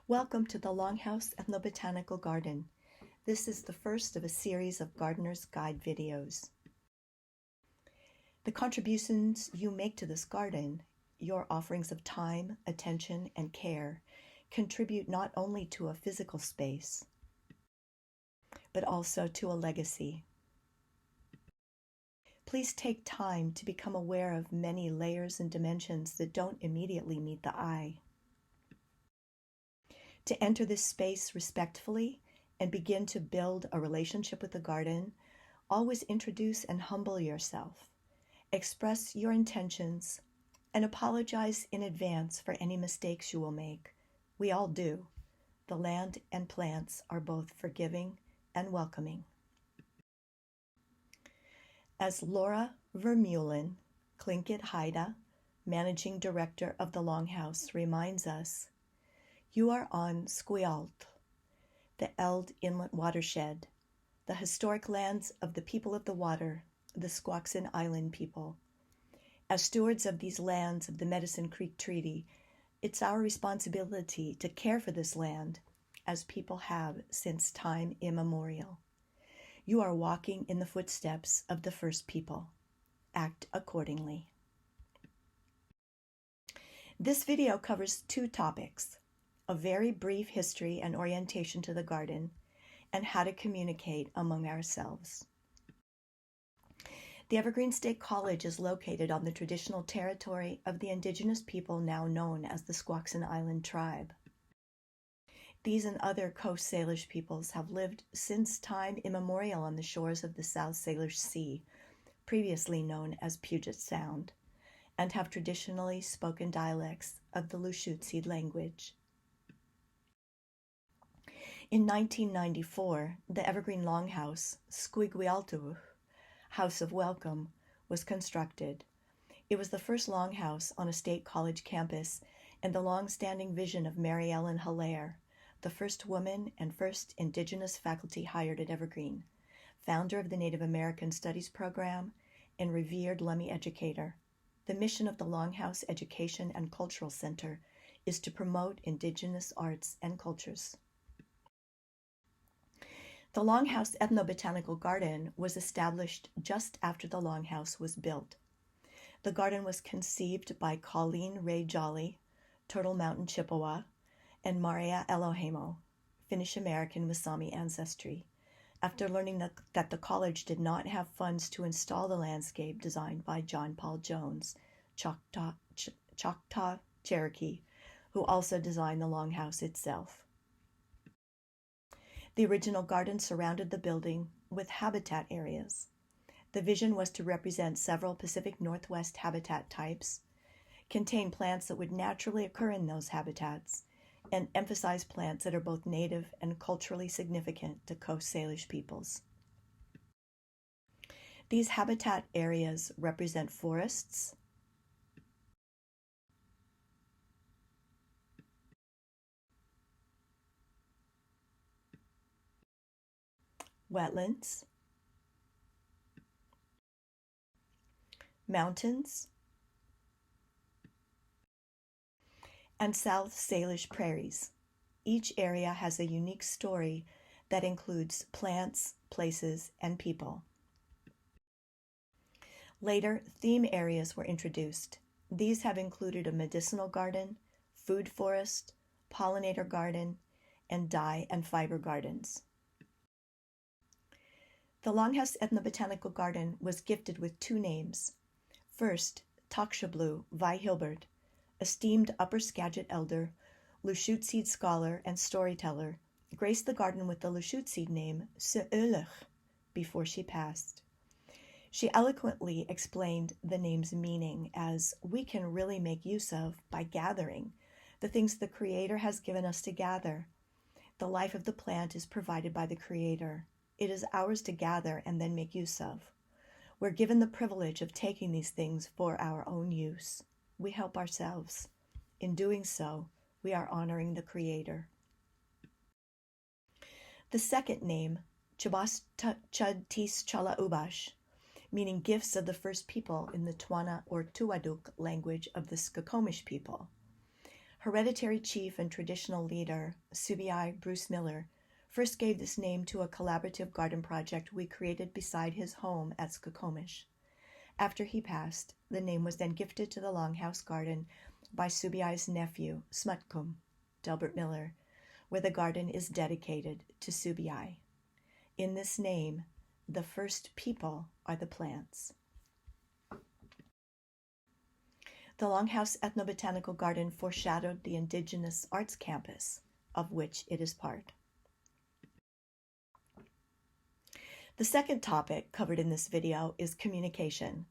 Welcome to the Longhouse Ethnobotanical Garden. This is the first of a series of Gardener's Guide videos. The contributions you make to this garden, your offerings of time, attention, and care, contribute not only to a physical space, but also to a legacy. Please take time to become aware of many layers and dimensions that don't immediately meet the eye. To enter this space respectfully and begin to build a relationship with the garden, always introduce and humble yourself. Express your intentions and apologize in advance for any mistakes you will make. We all do. The land and plants are both forgiving and welcoming. As Laura Vermeulen, Klinkit Haida, Managing Director of the Longhouse, reminds us, you are on Squealt, the Eld Inlet watershed, the historic lands of the people of the water, the Squaxin Island people. As stewards of these lands of the Medicine Creek Treaty, it's our responsibility to care for this land as people have since time immemorial. You are walking in the footsteps of the first people. Act accordingly. This video covers two topics: a very brief history and orientation to the garden, and how to communicate among ourselves. The Evergreen State College is located on the traditional territory of the indigenous people now known as the Squaxin Island tribe. These and other Coast Salish peoples have lived since time immemorial on the shores of the South Salish Sea, previously known as Puget Sound, and have traditionally spoken dialects of the Lushootseed language. In 1994, the Evergreen Longhouse, Squigwialtuh, House of Welcome, was constructed. It was the first longhouse on a state college campus and the long-standing vision of Mary Ellen Hilaire, the first woman and first Indigenous faculty hired at Evergreen, founder of the Native American Studies program and revered Lummi educator. The mission of the Longhouse Education and Cultural Center is to promote Indigenous arts and cultures. The Longhouse Ethnobotanical Garden was established just after the Longhouse was built. The garden was conceived by Colleen Ray Jolly, Turtle Mountain Chippewa, and Maria Elohimo, Finnish-American with Sami ancestry, after learning that the college did not have funds to install the landscape designed by John Paul Jones, Choctaw Cherokee, who also designed the Longhouse itself. The original garden surrounded the building with habitat areas. The vision was to represent several Pacific Northwest habitat types, contain plants that would naturally occur in those habitats, and emphasize plants that are both native and culturally significant to Coast Salish peoples. These habitat areas represent forests, wetlands, mountains, and South Salish prairies. Each area has a unique story that includes plants, places, and people. Later, theme areas were introduced. These have included a medicinal garden, food forest, pollinator garden, and dye and fiber gardens. The Longhouse Ethnobotanical Garden was gifted with two names. First, Takshablu Vi Hilbert, esteemed Upper Skagit elder, Lushootseed scholar, and storyteller, graced the garden with the Lushootseed name Se'ulach before she passed. She eloquently explained the name's meaning as we can really make use of by gathering the things the Creator has given us to gather. The life of the plant is provided by the Creator. It is ours to gather and then make use of. We're given the privilege of taking these things for our own use. We help ourselves. In doing so, we are honoring the Creator. The second name, Chubas Chud Tis Chala Ubash, meaning gifts of the first people in the Twana or Tuaduk language of the Skokomish people. Hereditary chief and traditional leader, Subiai Bruce Miller, first gave this name to a collaborative garden project we created beside his home at Skokomish. After he passed, the name was then gifted to the Longhouse garden by Subiai's nephew, Smutkum, Delbert Miller, where the garden is dedicated to Subiai. In this name, the first people are the plants. The Longhouse Ethnobotanical Garden foreshadowed the Indigenous Arts Campus, of which it is part. The second topic covered in this video is communication.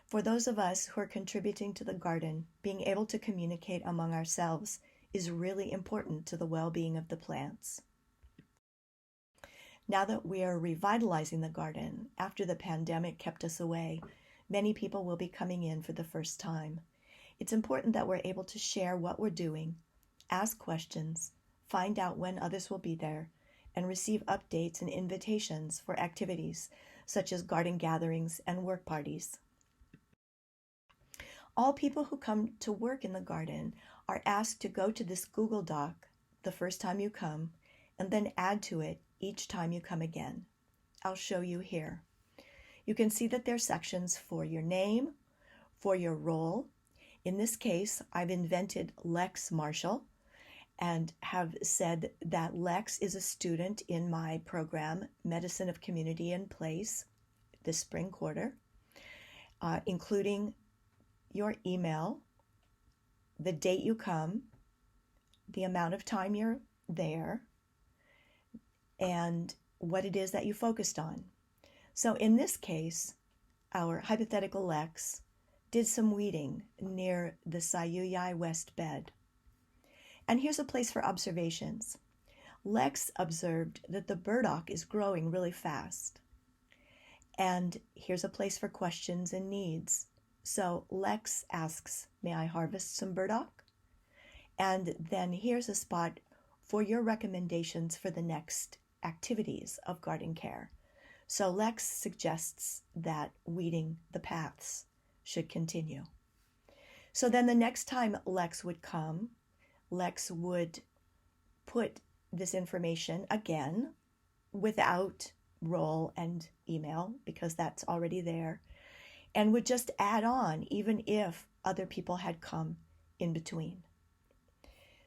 For those of us who are contributing to the garden, being able to communicate among ourselves is really important to the well-being of the plants. Now that we are revitalizing the garden, after the pandemic kept us away, many people will be coming in for the first time. It's important that we're able to share what we're doing, ask questions, find out when others will be there, and receive updates and invitations for activities such as garden gatherings and work parties. All people who come to work in the garden are asked to go to this Google Doc the first time you come and then add to it each time you come again. I'll show you here. You can see that there are sections for your name, for your role. In this case, I've invented Lex Marshall and have said that Lex is a student in my program, Medicine of Community and Place, this spring quarter, including your email, the date you come, the amount of time you're there, and what it is that you focused on. So in this case, our hypothetical Lex did some weeding near the Sayuyai West bed. And here's a place for observations. Lex observed that the burdock is growing really fast. And here's a place for questions and needs. So Lex asks, may I harvest some burdock? And then here's a spot for your recommendations for the next activities of garden care. So Lex suggests that weeding the paths should continue. So then the next time Lex would come, Lex would put this information again without role and email because that's already there, and would just add on even if other people had come in between.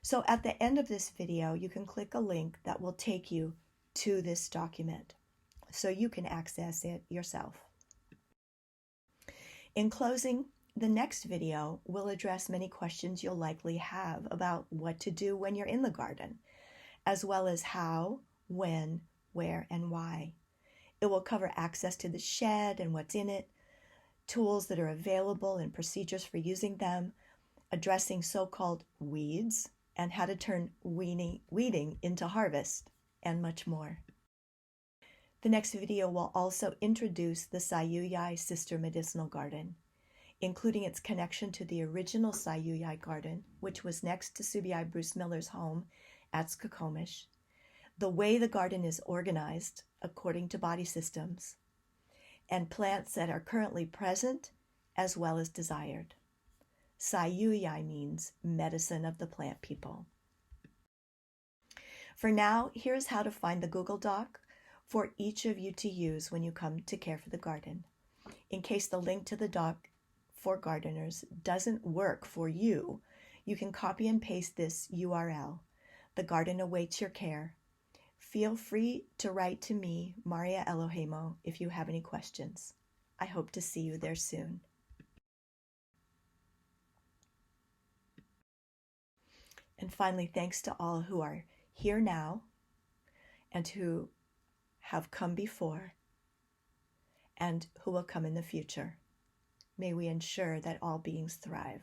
So at the end of this video, you can click a link that will take you to this document so you can access it yourself. In closing, the next video will address many questions you'll likely have about what to do when you're in the garden, as well as how, when, where, and why. It will cover access to the shed and what's in it, tools that are available and procedures for using them, addressing so-called weeds, and how to turn weeding into harvest, and much more. The next video will also introduce the Sayuyai Sister Medicinal Garden, including its connection to the original Sayuyai garden, which was next to Subiai Bruce Miller's home at Skokomish, the way the garden is organized according to body systems, and plants that are currently present as well as desired. Sayuyai means medicine of the plant people. For now, here's how to find the Google Doc for each of you to use when you come to care for the garden. In case the link to the doc for gardeners doesn't work for you, you can copy and paste this URL. The garden awaits your care. Feel free to write to me, Maria Elohimo, if you have any questions. I hope to see you there soon. And finally, thanks to all who are here now and who have come before and who will come in the future. May we ensure that all beings thrive.